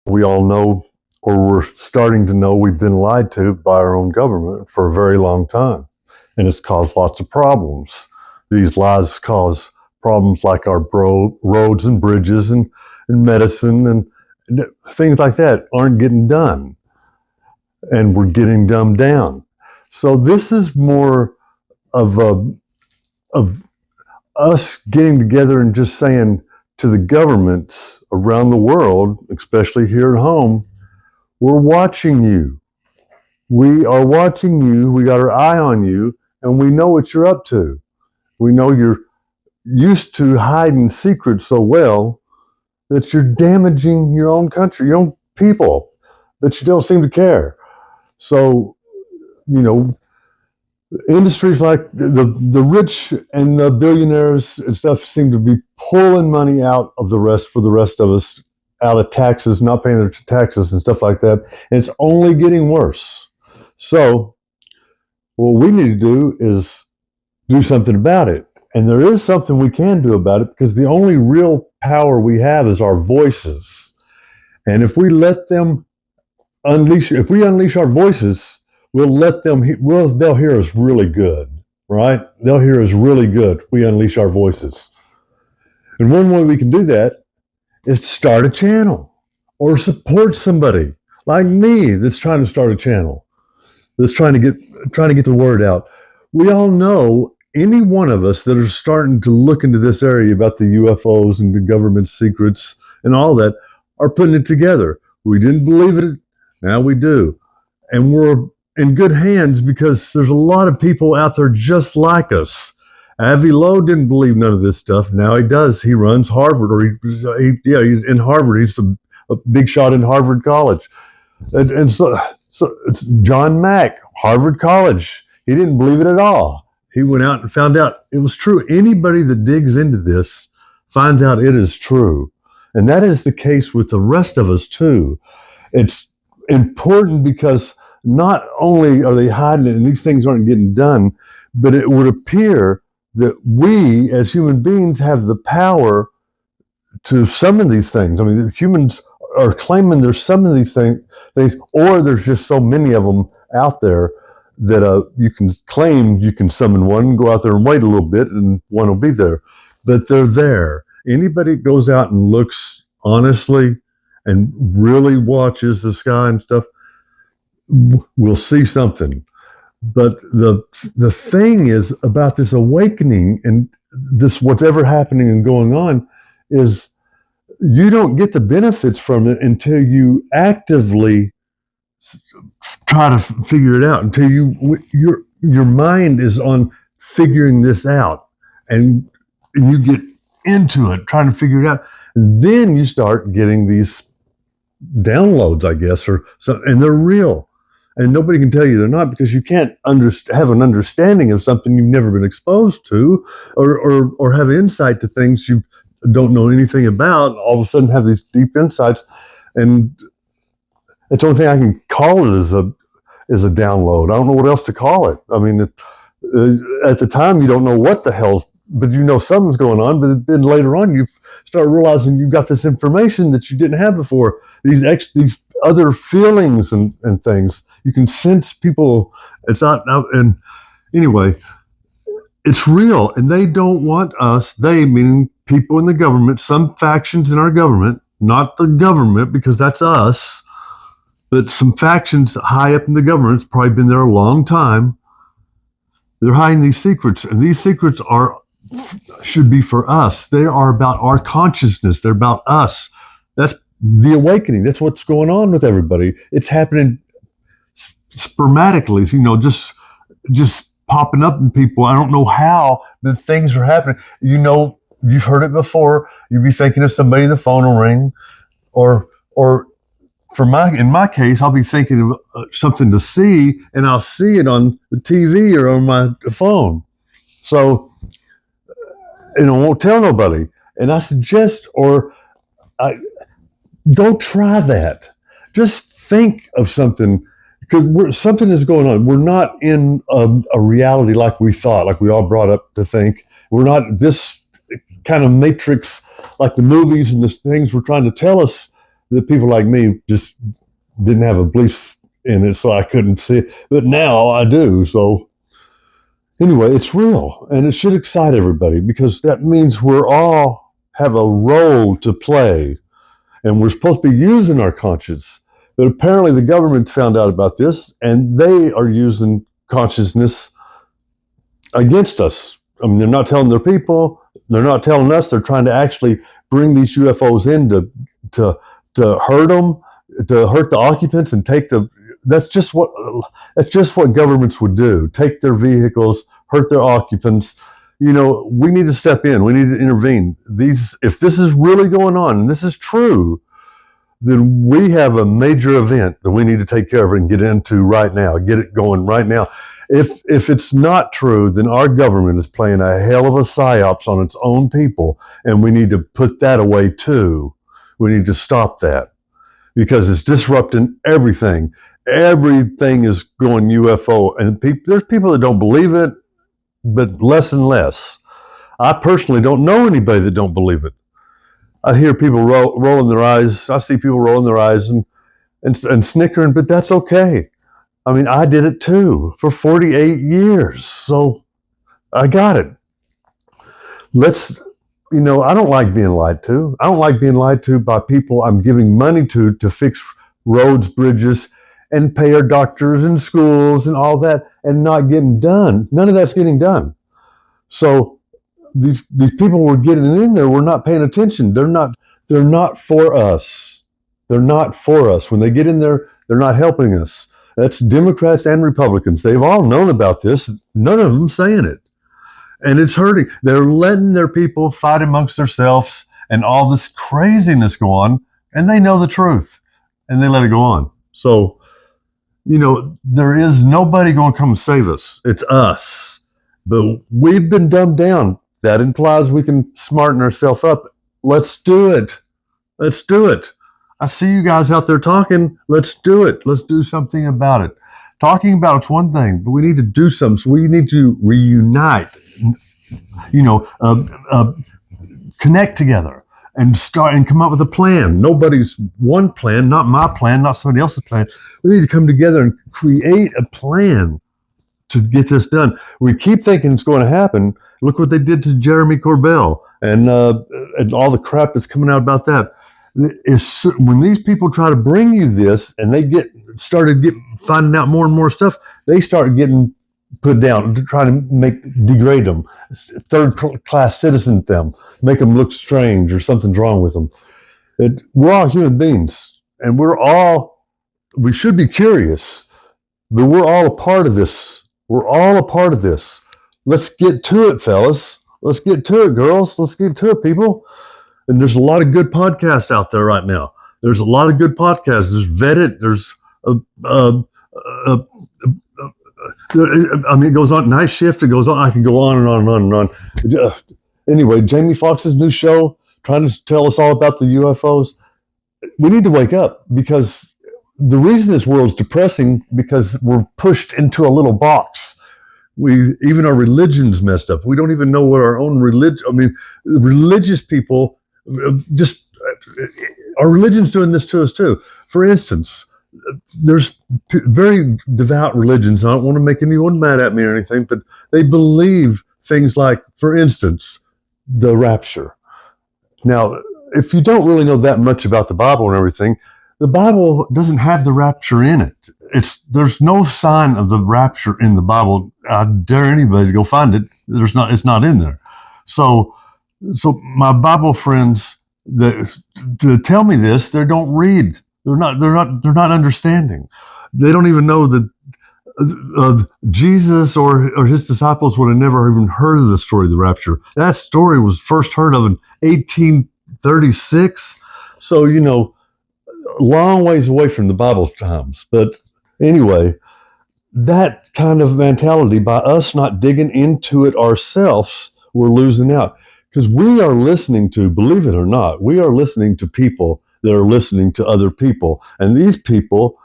We all know, or we're starting to know, we've been lied to by our own government for a very long time. And it's caused lots of problems. These lies cause problems like our roads and bridges and medicine and things like that aren't getting done. And we're getting dumbed down. So this is more of us getting together and just saying to the governments around the world, especially here at home, we're watching you. We are watching you. We got our eye on you, and we know what you're up to. We know you're used to hiding secrets so well that you're damaging your own country, your own people, that you don't seem to care. So, you know, industries like the rich and the billionaires and stuff seem to be pulling money out of the rest for the rest of us, out of taxes, not paying their taxes and stuff like that. And it's only getting worse. So what we need to do is do something about it. And there is something we can do about it, because the only real power we have is our voices. And if we let them if we unleash our voices, we'll let them, they'll hear us really good, right? They'll hear us really good. We unleash our voices. And one way we can do that is to start a channel or support somebody like me that's trying to start a channel, that's trying to get the word out. We all know, any one of us that are starting to look into this area about the UFOs and the government secrets and all that are putting it together. We didn't believe it. Now we do. And we're in good hands, because there's a lot of people out there just like us. Avi Loeb didn't believe none of this stuff. Now he does. He runs Harvard, or he's in Harvard. He's a big shot in Harvard College. And so it's John Mack, Harvard College. He didn't believe it at all. He went out and found out it was true. Anybody that digs into this finds out it is true. And that is the case with the rest of us too. It's important because not only are they hiding it and these things aren't getting done, but it would appear that we as human beings have the power to summon these things. I mean, humans are claiming there's some of these things, or there's just so many of them out there that you can claim you can summon one, go out there and wait a little bit, and one will be there. But they're there. Anybody that goes out and looks honestly and really watches the sky and stuff will see something. But the thing is about this awakening and this whatever happening and going on is you don't get the benefits from it until you actively try to figure it out, until your mind is on figuring this out, and you get into it trying to figure it out. And then you start getting these downloads, I guess, or so, and they're real. And nobody can tell you they're not, because you can't have an understanding of something you've never been exposed to, or have insight to things you don't know anything about. All of a sudden have these deep insights, and it's the only thing I can call it is a download. I don't know what else to call it. I mean, at the time you don't know what the hell, but you know something's going on. But then later on you start realizing you've got this information that you didn't have before. These other feelings and things. You can sense people. It's not. And anyway, it's real, and they don't want us. They, meaning people in the government, some factions in our government, not the government, because that's us, but some factions high up in the government, it's probably been there a long time. They're hiding these secrets, and these secrets should be for us. They are about our consciousness. They're about us. That's the awakening. That's what's going on with everybody. It's happening sporadically, just popping up in people. I don't know how, but things are happening. You've heard it before. You'd be thinking of somebody, the phone will ring, or in my case, I'll be thinking of something to see, and I'll see it on the TV or on my phone. So, I won't tell nobody. And I suggest, don't try that. Just think of something, because something is going on. We're not in a reality like we thought, like we all brought up to think. We're not this kind of matrix like the movies and the things were trying to tell us The people like me just didn't have a belief in it, so I couldn't see it. But now I do. So anyway, it's real, and it should excite everybody because that means we're all have a role to play, and we're supposed to be using our conscience. But apparently, the government found out about this, and they are using consciousness against us. I mean, they're not telling their people. They're not telling us. They're trying to actually bring these UFOs in to hurt them, to hurt the occupants, and take the. That's just what governments would do. Take their vehicles, hurt their occupants. You know, we need to step in. We need to intervene. If this is really going on, and this is true, then we have a major event that we need to take care of and get into right now. Get it going right now. If it's not true, then our government is playing a hell of a psyops on its own people, and we need to put that away too. We need to stop that because it's disrupting everything. Everything is going UFO, and there's people that don't believe it, but less and less. I personally don't know anybody that don't believe it. I hear people rolling their eyes. I see people rolling their eyes and snickering, but that's okay. I mean, I did it too for 48 years, so I got it. I don't like being lied to. I don't like being lied to by people I'm giving money to fix roads, bridges, and pay our doctors and schools and all that, and not getting done. None of that's getting done. So these people we're getting in there, we're not paying attention. They're not for us. They're not for us. When they get in there, they're not helping us. That's Democrats and Republicans. They've all known about this. None of them saying it. And it's hurting. They're letting their people fight amongst themselves and all this craziness go on, and they know the truth, and they let it go on. So, there is nobody going to come save us. It's us. But we've been dumbed down. That implies we can smarten ourselves up. Let's do it. Let's do it. I see you guys out there talking. Let's do it. Let's do something about it. Talking about it's one thing, but we need to do something. So we need to reunite, connect together and start and come up with a plan. Nobody's one plan, not my plan, not somebody else's plan. We need to come together and create a plan to get this done. We keep thinking it's going to happen. Look what they did to Jeremy Corbell and all the crap that's coming out about that. When these people try to bring you this and they finding out more and more stuff, they start getting put down, to try to degrade them, third-class citizen them, make them look strange or something's wrong with them. We're all human beings, and we should be curious, but we're all a part of this. We're all a part of this. Let's get to it, fellas. Let's get to it, girls. Let's get to it, people. And there's a lot of good podcasts out there right now. There's a lot of good podcasts. There's Vetted. There's it goes on. Night Shift. It goes on. I can go on and on and on and on. Anyway, Jamie Foxx's new show, trying to tell us all about the UFOs. We need to wake up because the reason this world's depressing because we're pushed into a little box. Even our religion's messed up. We don't even know what our own religion. I mean, religious people just our religion's doing this to us too. For instance, there's very devout religions. I don't want to make anyone mad at me or anything, but they believe things like, for instance, the rapture. Now, if you don't really know that much about the Bible and everything, the Bible doesn't have the rapture in it. There's no sign of the rapture in the Bible. I dare anybody to go find it. It's not in there. So my Bible friends to tell me this, they don't read. They're not understanding. They don't even know that Jesus or his disciples would have never even heard of the story of the rapture. That story was first heard of in 1836. So, a long ways away from the Bible times. But anyway, that kind of mentality, by us not digging into it ourselves, we're losing out. Because we are listening to, believe it or not, we are listening to people that are listening to other people. And these people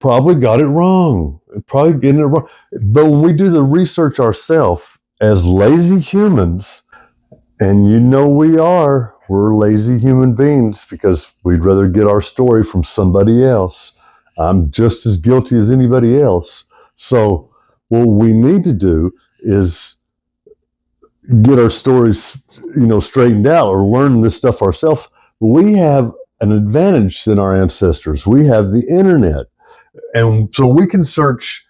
probably got it wrong, probably getting it wrong. But when we do the research ourselves as lazy humans, and we are, we're lazy human beings because we'd rather get our story from somebody else. I'm just as guilty as anybody else. So what we need to do is get our stories, straightened out or learn this stuff ourselves. We have an advantage than our ancestors. We have the internet, and so we can search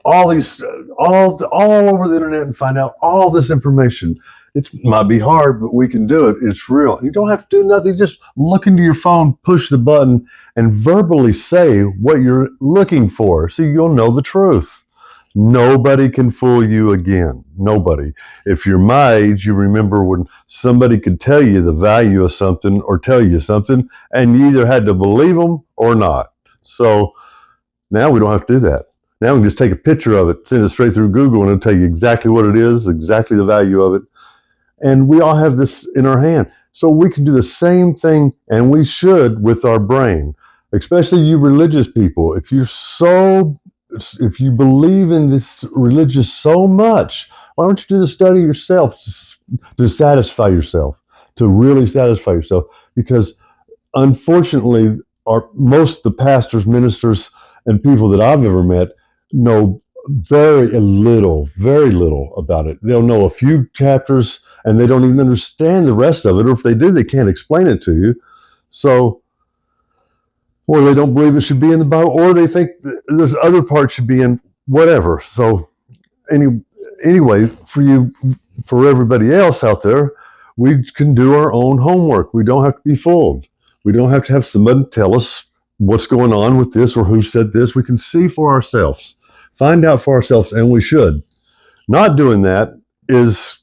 all these all over the internet and find out all this information. It might be hard, but we can do it. It's real. You don't have to do nothing. Just look into your phone, push the button, and verbally say what you're looking for, so you'll know the truth. Nobody can fool you again. Nobody. If you're my age, you remember when somebody could tell you the value of something or tell you something, and you either had to believe them or not. So now we don't have to do that. Now we can just take a picture of it, send it straight through Google, and it'll tell you exactly what it is, exactly the value of it. And we all have this in our hand. So we can do the same thing, and we should, with our brain, especially you religious people. If you believe in this religious so much, why don't you do the study yourself to satisfy yourself, to really satisfy yourself? Because unfortunately, most of the pastors, ministers, and people that I've ever met know very little about it. They'll know a few chapters and they don't even understand the rest of it, or if they do, they can't explain it to you. So, or they don't believe it should be in the Bible, or they think there's other parts should be in whatever. So anyway, for everybody else out there, we can do our own homework. We don't have to be fooled. We don't have to have somebody tell us what's going on with this or who said this. We can see for ourselves, find out for ourselves, and we should. Not doing that is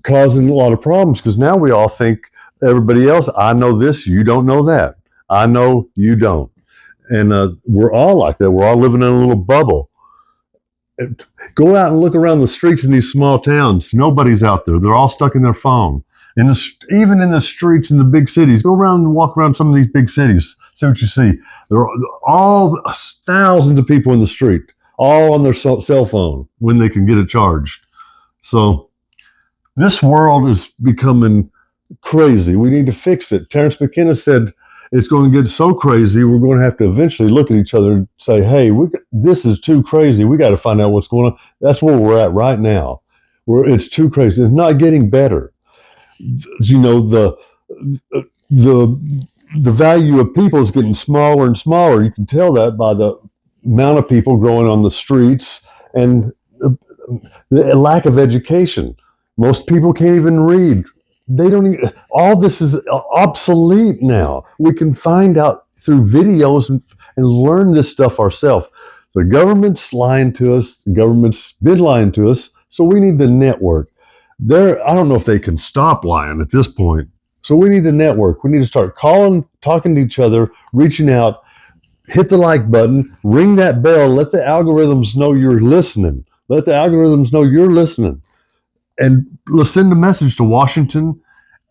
causing a lot of problems, because now we all think everybody else, I know this, you don't know that. I know, you don't. And we're all like that. We're all living in a little bubble. Go out and look around the streets in these small towns. Nobody's out there. They're all stuck in their phone. Even in the streets in the big cities, go around and walk around some of these big cities. See what you see. There are all thousands of people in the street, all on their cell phone when they can get it charged. So this world is becoming crazy. We need to fix it. Terence McKenna said it's going to get so crazy, we're going to have to eventually look at each other and say, hey, this is too crazy. We got to find out what's going on. That's where we're at right now. It's too crazy. It's not getting better. The value of people is getting smaller and smaller. You can tell that by the amount of people growing on the streets and the lack of education. Most people can't even read. All this is obsolete now. We can find out through videos and learn this stuff ourselves. The government's lying to us. The government's been lying to us. So we need to network. I don't know if they can stop lying at this point. So we need to network. We need to start calling, talking to each other, reaching out, hit the like button, ring that bell, let the algorithms know you're listening. Let the algorithms know you're listening. And let's send a message to Washington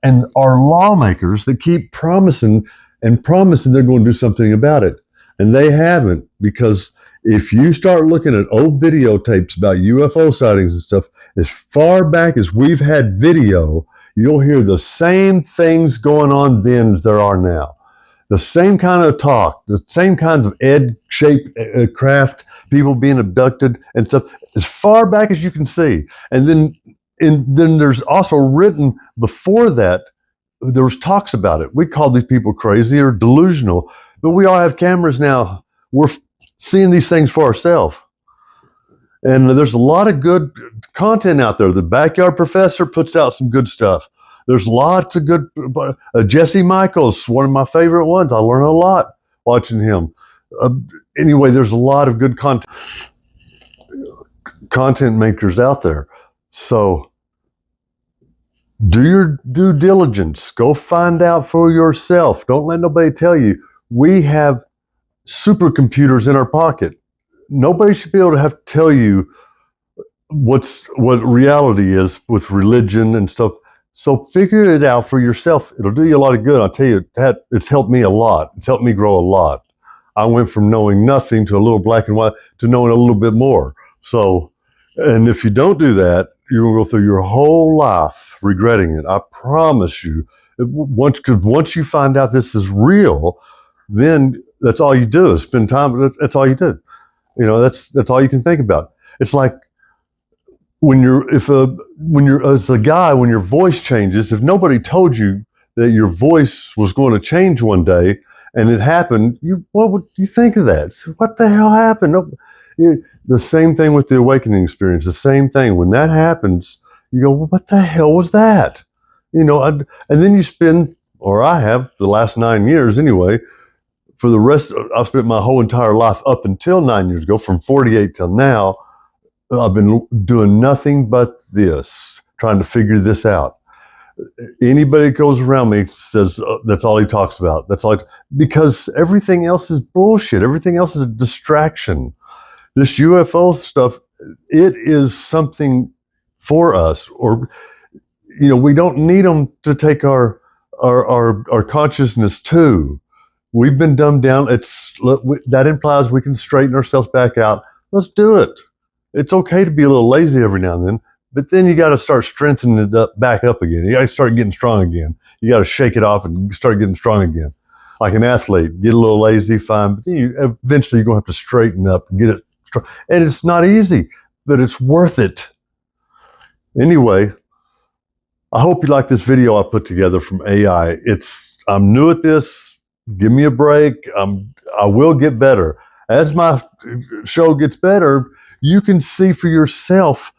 and our lawmakers that keep promising they're going to do something about it. And they haven't, because if you start looking at old videotapes about UFO sightings and stuff, as far back as we've had video, you'll hear the same things going on then as there are now. The same kind of talk, the same kinds of egg-shaped craft, people being abducted and stuff, as far back as you can see. And then there's also written before that, there was talks about it. We call these people crazy or delusional, but we all have cameras now. We're seeing these things for ourselves. And there's a lot of good content out there. The Backyard Professor puts out some good stuff. There's lots of good, Jesse Michaels, one of my favorite ones. I learn a lot watching him. Anyway, there's a lot of good content makers out there. So do your due diligence. Go find out for yourself. Don't let nobody tell you. We have supercomputers in our pocket. Nobody should be able to have to tell you what reality is with religion and stuff. So figure it out for yourself. It'll do you a lot of good. I'll tell you, that it's helped me a lot. It's helped me grow a lot. I went from knowing nothing to a little black and white to knowing a little bit more. So, and if you don't do that, you're going to go through your whole life regretting it. I promise you, Once you find out this is real, then that's all you do is spend time. That's all you do. That's all you can think about. It's like when you're as a guy, when your voice changes, if nobody told you that your voice was going to change one day and it happened, what would you think of that? What the hell happened? The same thing with the awakening experience. The same thing when that happens, you go, well, what the hell was that? And then you spend, or I have the last 9 years anyway. For the rest, I've spent my whole entire life up until 9 years ago, from 48 till now. I've been doing nothing but this, trying to figure this out. Anybody that goes around me says that's all he talks about. Because everything else is bullshit. Everything else is a distraction. This UFO stuff, it is something for us, or we don't need them to take our consciousness too. We've been dumbed down. That implies we can straighten ourselves back out. Let's do it. It's okay to be a little lazy every now and then, but then you got to start strengthening it back up again. You got to start getting strong again. You got to shake it off and start getting strong again. Like an athlete, get a little lazy, fine, but then eventually you're going to have to straighten up and get it strong. And it's not easy, but it's worth it. Anyway, I hope you like this video I put together from AI. I'm new at this. Give me a break. I will get better. As my show gets better, you can see for yourself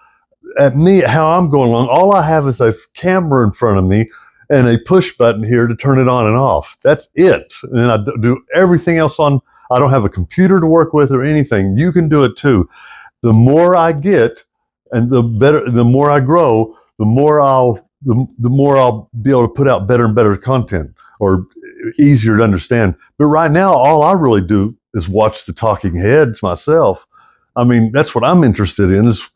at me how I'm going along. All I have is a camera in front of me and a push button here to turn it on and off. That's it. And then I do everything else on. I don't have a computer to work with or anything. You can do it too. The more I get, and the more I grow, the more I'll be able to put out better and better content, or easier to understand. But right now, all I really do is watch the talking heads myself. I mean, that's what I'm interested in, is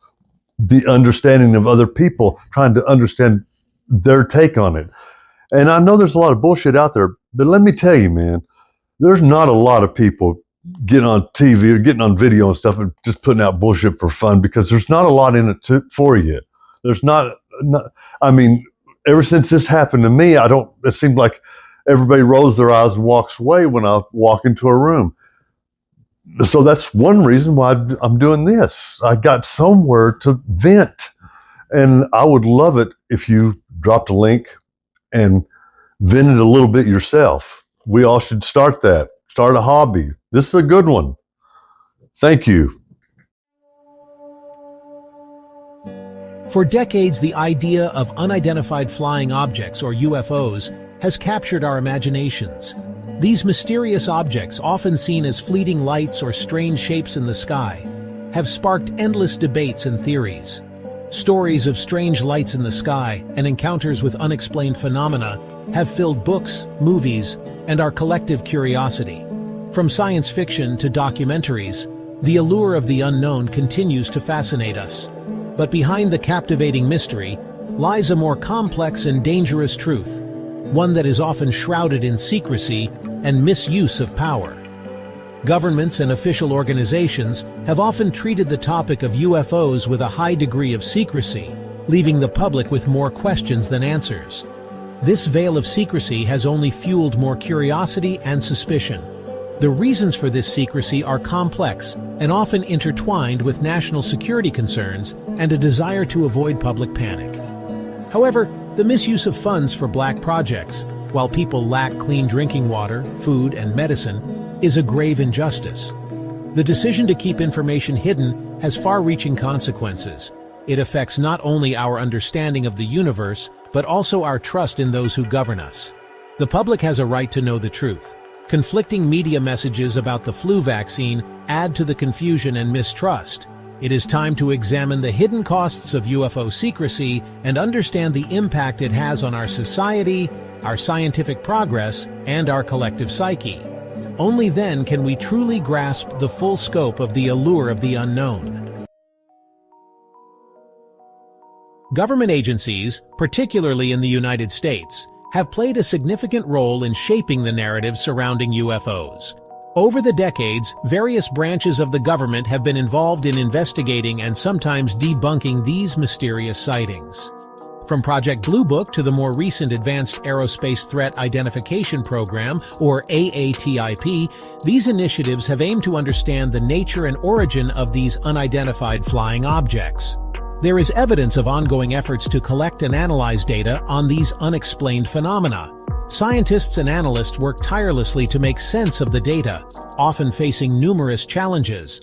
the understanding of other people, trying to understand their take on it. And I know there's a lot of bullshit out there, but let me tell you, man, there's not a lot of people getting on TV or getting on video and stuff and just putting out bullshit for fun, because there's not a lot in it for you. There's not, I mean, ever since this happened to me, it seemed like everybody rolls their eyes and walks away when I walk into a room. So that's one reason why I'm doing this. I got somewhere to vent. And I would love it if you dropped a link and vented a little bit yourself. We all should start that. Start a hobby. This is a good one. Thank you. For decades, the idea of unidentified flying objects, or UFOs, has captured our imaginations. These mysterious objects, often seen as fleeting lights or strange shapes in the sky, have sparked endless debates and theories. Stories of strange lights in the sky and encounters with unexplained phenomena have filled books, movies, and our collective curiosity. From science fiction to documentaries, the allure of the unknown continues to fascinate us. But behind the captivating mystery lies a more complex and dangerous truth, one that is often shrouded in secrecy and misuse of power. Governments and official organizations have often treated the topic of UFOs with a high degree of secrecy, leaving the public with more questions than answers. This veil of secrecy has only fueled more curiosity and suspicion. The reasons for this secrecy are complex and often intertwined with national security concerns and a desire to avoid public panic. However, the misuse of funds for black projects, while people lack clean drinking water, food, and medicine, is a grave injustice. The decision to keep information hidden has far-reaching consequences. It affects not only our understanding of the universe, but also our trust in those who govern us. The public has a right to know the truth. Conflicting media messages about the flu vaccine add to the confusion and mistrust. It is time to examine the hidden costs of UFO secrecy and understand the impact it has on our society, our scientific progress, and our collective psyche. Only then can we truly grasp the full scope of the allure of the unknown. Government agencies, particularly in the United States, have played a significant role in shaping the narrative surrounding UFOs. Over the decades, various branches of the government have been involved in investigating and sometimes debunking these mysterious sightings. From Project Blue Book to the more recent Advanced Aerospace Threat Identification Program, or AATIP, these initiatives have aimed to understand the nature and origin of these unidentified flying objects. There is evidence of ongoing efforts to collect and analyze data on these unexplained phenomena. Scientists and analysts work tirelessly to make sense of the data, often facing numerous challenges.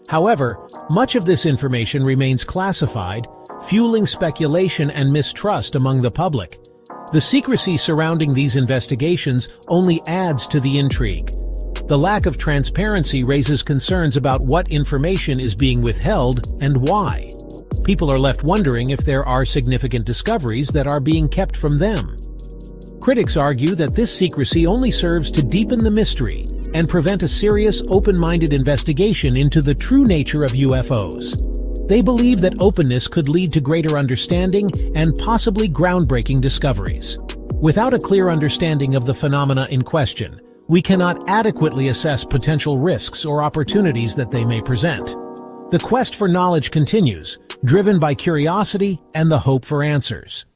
However, much of this information remains classified, fueling speculation and mistrust among the public. The secrecy surrounding these investigations only adds to the intrigue. The lack of transparency raises concerns about what information is being withheld and why. People are left wondering if there are significant discoveries that are being kept from them. Critics argue that this secrecy only serves to deepen the mystery and prevent a serious, open-minded investigation into the true nature of UFOs. They believe that openness could lead to greater understanding and possibly groundbreaking discoveries. Without a clear understanding of the phenomena in question, we cannot adequately assess potential risks or opportunities that they may present. The quest for knowledge continues, driven by curiosity and the hope for answers.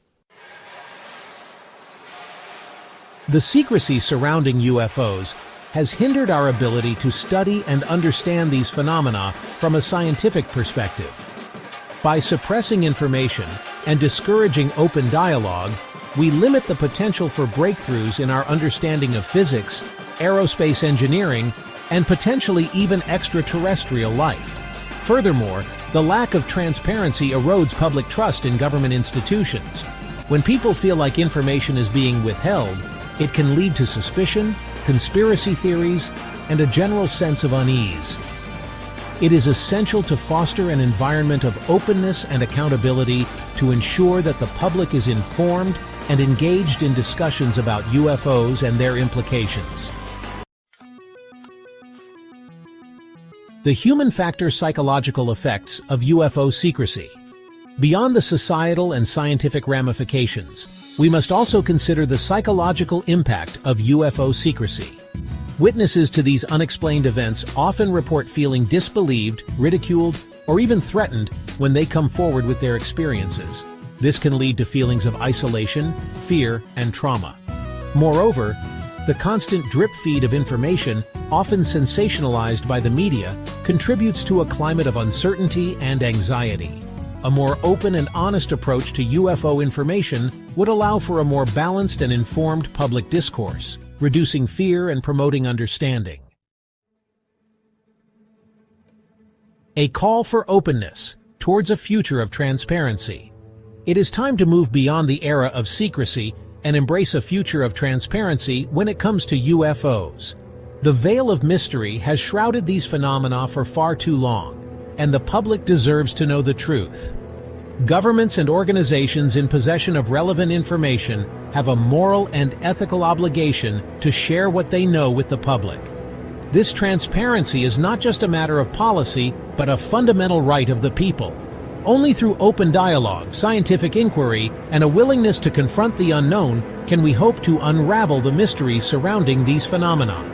The secrecy surrounding UFOs has hindered our ability to study and understand these phenomena from a scientific perspective. By suppressing information and discouraging open dialogue, we limit the potential for breakthroughs in our understanding of physics, aerospace engineering, and potentially even extraterrestrial life. Furthermore, the lack of transparency erodes public trust in government institutions. When people feel like information is being withheld, it can lead to suspicion, conspiracy theories, and a general sense of unease. It is essential to foster an environment of openness and accountability to ensure that the public is informed and engaged in discussions about UFOs and their implications. The human factor psychological effects of UFO secrecy. Beyond the societal and scientific ramifications, we must also consider the psychological impact of UFO secrecy. Witnesses to these unexplained events often report feeling disbelieved, ridiculed, or even threatened when they come forward with their experiences. This can lead to feelings of isolation, fear, and trauma. Moreover, the constant drip feed of information, often sensationalized by the media, contributes to a climate of uncertainty and anxiety. A more open and honest approach to UFO information would allow for a more balanced and informed public discourse, reducing fear and promoting understanding. A call for openness towards a future of transparency. It is time to move beyond the era of secrecy and embrace a future of transparency when it comes to UFOs. The veil of mystery has shrouded these phenomena for far too long, and the public deserves to know the truth. Governments and organizations in possession of relevant information have a moral and ethical obligation to share what they know with the public. This transparency is not just a matter of policy, but a fundamental right of the people. Only through open dialogue, scientific inquiry, and a willingness to confront the unknown can we hope to unravel the mysteries surrounding these phenomena.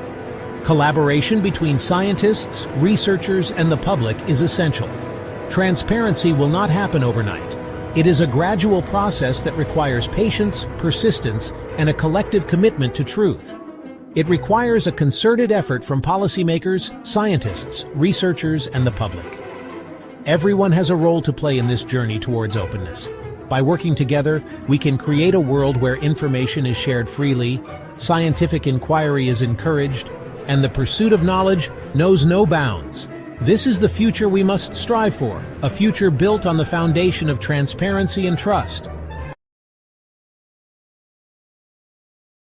Collaboration between scientists, researchers, and the public is essential. Transparency will not happen overnight. It is a gradual process that requires patience, persistence, and a collective commitment to truth. It requires a concerted effort from policymakers, scientists, researchers, and the public. Everyone has a role to play in this journey towards openness. By working together, we can create a world where information is shared freely, scientific inquiry is encouraged, and the pursuit of knowledge knows no bounds. This is the future we must strive for, a future built on the foundation of transparency and trust.